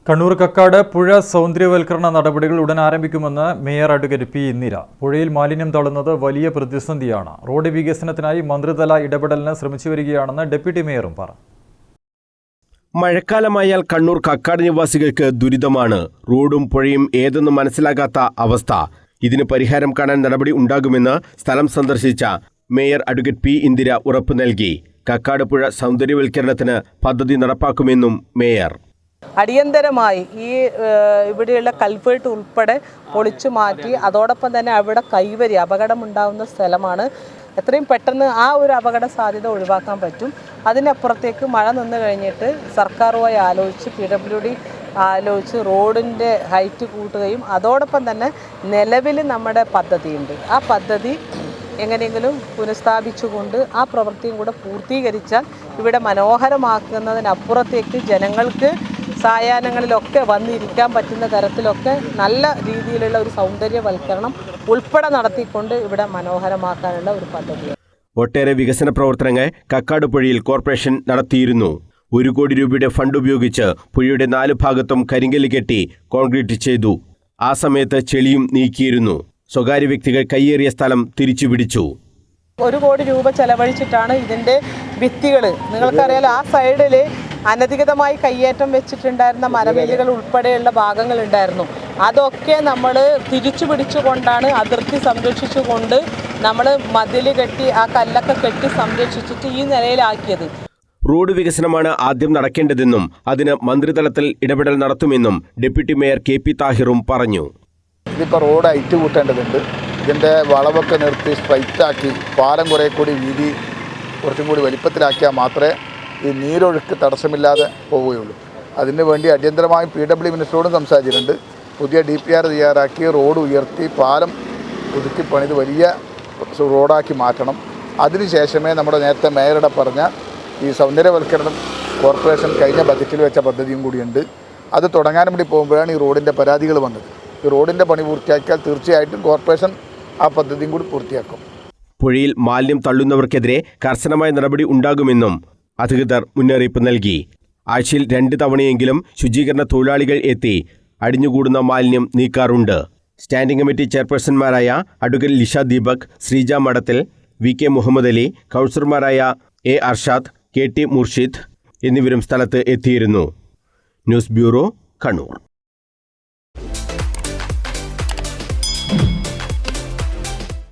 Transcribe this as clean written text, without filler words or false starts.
കണ്ണൂർ കക്കാട് പുഴ സൗന്ദര്യവൽക്കരണ നടപടികൾ ഉടൻ ആരംഭിക്കുമെന്ന് മേയർ അഡ്വക്കേറ്റ് പി ഇന്ദിര. പുഴയിൽ മാലിന്യം തള്ളുന്നത് വലിയ പ്രതിസന്ധിയാണ്. റോഡ് വികസനത്തിനായി മന്ത്രിതല ഇടപെടലിന് ശ്രമിച്ചു വരികയാണെന്ന് ഡെപ്യൂട്ടി മേയറും പറഞ്ഞു. മഴക്കാലമായാൽ കണ്ണൂർ കക്കാട് നിവാസികൾക്ക് ദുരിതമാണ്. റോഡും പുഴയും ഏതെന്ന് മനസ്സിലാകാത്ത അവസ്ഥ. ഇതിന് പരിഹാരം കാണാൻ നടപടി ഉണ്ടാകുമെന്ന് സ്ഥലം സന്ദർശിച്ച മേയർ അഡ്വക്കേറ്റ് പി ഇന്ദിര ഉറപ്പു നൽകി. കക്കാട് പുഴ സൗന്ദര്യവൽക്കരണത്തിന് പദ്ധതി നടപ്പാക്കുമെന്നും മേയർ. അടിയന്തരമായി ഇവിടെയുള്ള കൽവേർട്ട് ഉൾപ്പെടെ പൊളിച്ചു മാറ്റി അതോടൊപ്പം തന്നെ അവിടെ കൈവരി അപകടമുണ്ടാകുന്ന സ്ഥലമാണ്. എത്രയും പെട്ടെന്ന് ആ ഒരു അപകട സാധ്യത ഒഴിവാക്കാൻ പറ്റും. അതിനപ്പുറത്തേക്ക് മഴ നിന്ന് കഴിഞ്ഞിട്ട് സർക്കാരുമായി ആലോചിച്ച് PWD ആലോചിച്ച് റോഡിൻ്റെ ഹൈറ്റ് കൂട്ടുകയും അതോടൊപ്പം തന്നെ നിലവിൽ നമ്മുടെ പദ്ധതിയുണ്ട്. ആ പദ്ധതി എങ്ങനെയെങ്കിലും പുനഃസ്ഥാപിച്ചുകൊണ്ട് ആ പ്രവൃത്തിയും കൂടെ പൂർത്തീകരിച്ചാൽ ഇവിടെ മനോഹരമാക്കുന്നതിനപ്പുറത്തേക്ക് ജനങ്ങൾക്ക് സായാഹ്നങ്ങളിലൊക്കെ വന്നിരിക്കാൻ പറ്റുന്ന തരത്തിലൊക്കെ നല്ല രീതിയിലുള്ള ഒരു സൗന്ദര്യവൽക്കരണം ഉൾപ്പെടെ നടത്തിക്കൊണ്ട് ഇവിടെ മനോഹരമാക്കാനുള്ള ഒരു പദ്ധതിയാണ്. ഒട്ടേറെ വികസന പ്രവർത്തനങ്ങൾ കക്കാട് പുഴയിൽ കോർപ്പറേഷൻ നടത്തിയിരുന്നു. 1 കോടി രൂപയുടെ ഫണ്ട് ഉപയോഗിച്ച് പുഴയുടെ 4 ഭാഗത്തും കരിങ്കല്ല് കെട്ടി കോൺക്രീറ്റ് ചെയ്തു. ആ സമയത്ത് ചെളിയും നീക്കിയിരുന്നു. സ്വകാര്യ വ്യക്തികൾ കയ്യേറിയ സ്ഥലം തിരിച്ചുപിടിച്ചു. 1 കോടി രൂപ ചെലവഴിച്ചിട്ടാണ് ഇതിൻ്റെ ഭിത്തികൾ. നിങ്ങൾക്കറിയാലോ, ആ സൈഡിൽ അനധികൃതമായി കയ്യേറ്റം വെച്ചിട്ടുണ്ടായിരുന്ന മരവേലികൾ ഉൾപ്പെടെയുള്ള ഭാഗങ്ങളുണ്ടായിരുന്നു. അതൊക്കെ നമ്മൾ തിരിച്ചു പിടിച്ചുകൊണ്ടാണ് അതിർത്തി സംരക്ഷിച്ചുകൊണ്ട് നമ്മൾ മതിൽ കെട്ടി ആ കല്ലൊക്കെ കെട്ടി സംരക്ഷിച്ചിട്ട് ഈ നിലയിലാക്കിയത്. റോഡ് വികസനമാണ് ആദ്യം നടക്കേണ്ടതെന്നും അതിന് മന്ത്രിതലത്തിൽ ഇടപെടൽ നടത്തുമെന്നും ഡെപ്യൂട്ടി മേയർ KP താഹിറും പറഞ്ഞു. ഇതിപ്പോൾ റോഡ് ഹൈറ്റ് കൂട്ടേണ്ടതുണ്ട്. ഇതിൻ്റെ വളവൊക്കെ നിർത്തി സ്ട്രൈറ്റാക്കി പാലം കുറേ കൂടി വീതി കുറച്ചും കൂടി വലിപ്പത്തിലാക്കിയാൽ മാത്രമേ ഈ നീരൊഴുക്ക് തടസ്സമില്ലാതെ പോവുകയുള്ളൂ. അതിന് വേണ്ടി അടിയന്തരമായി PWD മിനിസ്റ്ററോടും സംസാരിച്ചിട്ടുണ്ട്. പുതിയ DPR തയ്യാറാക്കി റോഡ് ഉയർത്തി പാലം പുതുക്കി പണിത് വലിയ റോഡാക്കി മാറ്റണം. അതിനുശേഷമേ നമ്മുടെ നേരത്തെ മേയറുടെ പറഞ്ഞ ഈ സൗന്ദര്യവൽക്കരണം കോർപ്പറേഷൻ കഴിഞ്ഞ ബജറ്റിൽ വെച്ച പദ്ധതിയും കൂടിയുണ്ട്. അത് തുടങ്ങാൻ വേണ്ടി പോകുമ്പോഴാണ് ഈ റോഡിൻ്റെ പരാതികൾ വന്നത്. ഈ റോഡിൻ്റെ പണി പൂർത്തിയാക്കിയാൽ തീർച്ചയായിട്ടും കോർപ്പറേഷൻ ആ പദ്ധതിയും കൂടി പൂർത്തിയാക്കും. പുഴയിൽ മാലിന്യം തള്ളുന്നവർക്കെതിരെ കർശനമായ നടപടി ഉണ്ടാകുമെന്നും അധികൃതർ മുന്നറിയിപ്പ് നൽകി. ആഴ്ചയിൽ 2 തവണയെങ്കിലും ശുചീകരണ തൊഴിലാളികൾ എത്തി അടിഞ്ഞുകൂടുന്ന മാലിന്യം നീക്കാറുണ്ട്. സ്റ്റാൻഡിംഗ് കമ്മിറ്റി ചെയർപേഴ്സൺമാരായ അഡ്വക്കേറ്റ് ലിഷ ദീപക്, ശ്രീജ മഠത്തിൽ, VK മുഹമ്മദ് അലി, കൗൺസിലർമാരായ A അർഷാദ്, KT മുർഷിദ് എന്നിവരും സ്ഥലത്ത് എത്തിയിരുന്നു. News bureau, Kannur.